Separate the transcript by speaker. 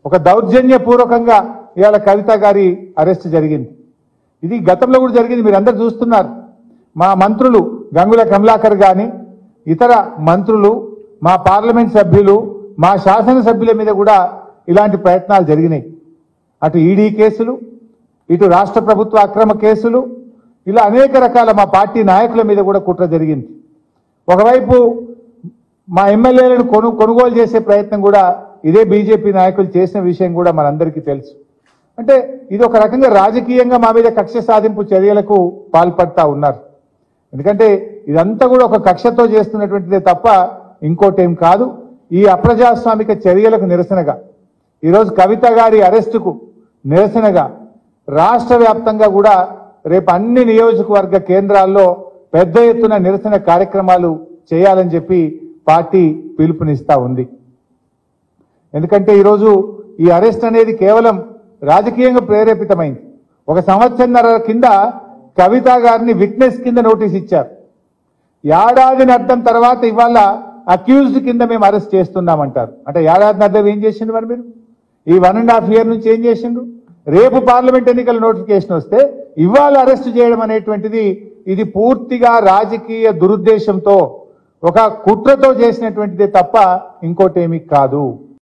Speaker 1: ఒక దౌర్జన్యపూర్వకంగా ఇవాళ కవిత గారి అరెస్ట్ జరిగింది. ఇది గతంలో కూడా జరిగింది, మీరు అందరు చూస్తున్నారు. మా మంత్రులు గంగుల కమలాకర్ గాని ఇతర మంత్రులు, మా పార్లమెంట్ సభ్యులు, మా శాసనసభ్యుల మీద కూడా ఇలాంటి ప్రయత్నాలు జరిగినాయి. అటు ఈడీ కేసులు, ఇటు రాష్ట్ర ప్రభుత్వ అక్రమ కేసులు, ఇలా అనేక రకాల మా పార్టీ నాయకుల మీద కూడా కుట్ర జరిగింది. ఒకవైపు మా ఎమ్మెల్యేలను కొనుగోలు చేసే ప్రయత్నం కూడా ఇదే బీజేపీ నాయకులు చేసిన విషయం కూడా మనందరికీ తెలుసు. అంటే ఇది ఒక రకంగా రాజకీయంగా మా మీద కక్ష సాధింపు చర్యలకు పాల్పడతా ఉన్నారు. ఎందుకంటే ఇదంతా కూడా ఒక కక్షతో చేస్తున్నటువంటిదే తప్ప ఇంకోటేం కాదు. ఈ అప్రజాస్వామిక చర్యలకు నిరసనగా ఈరోజు కవిత గారి అరెస్టుకు నిరసనగా రాష్ట్ర వ్యాప్తంగా కూడా రేపు అన్ని నియోజకవర్గ కేంద్రాల్లో పెద్ద ఎత్తున నిరసన కార్యక్రమాలు చేయాలని చెప్పి పార్టీ పిలుపునిస్తా ఉంది. ఎందుకంటే ఈరోజు ఈ అరెస్ట్ అనేది కేవలం రాజకీయంగా ప్రేరేపితమైంది. ఒక సంవత్సరన్నర కింద కవిత గారిని విట్నెస్ కింద నోటీస్ ఇచ్చారు. ఏడాది అర్థం తర్వాత ఇవాళ అక్యూజ్డ్ కింద మేము అరెస్ట్ చేస్తున్నామంటారు. అంటే ఏడాది అర్థం ఏం చేసిండ్రు మరి మీరు? ఈ 1.5 years నుంచి ఏం చేసిండ్రు? రేపు పార్లమెంట్ ఎన్నికల నోటిఫికేషన్ వస్తే ఇవాళ అరెస్ట్ చేయడం అనేటువంటిది ఇది పూర్తిగా రాజకీయ దురుద్దేశంతో ఒక కుట్రతో చేసినటువంటిదే తప్ప ఇంకోటేమీ కాదు.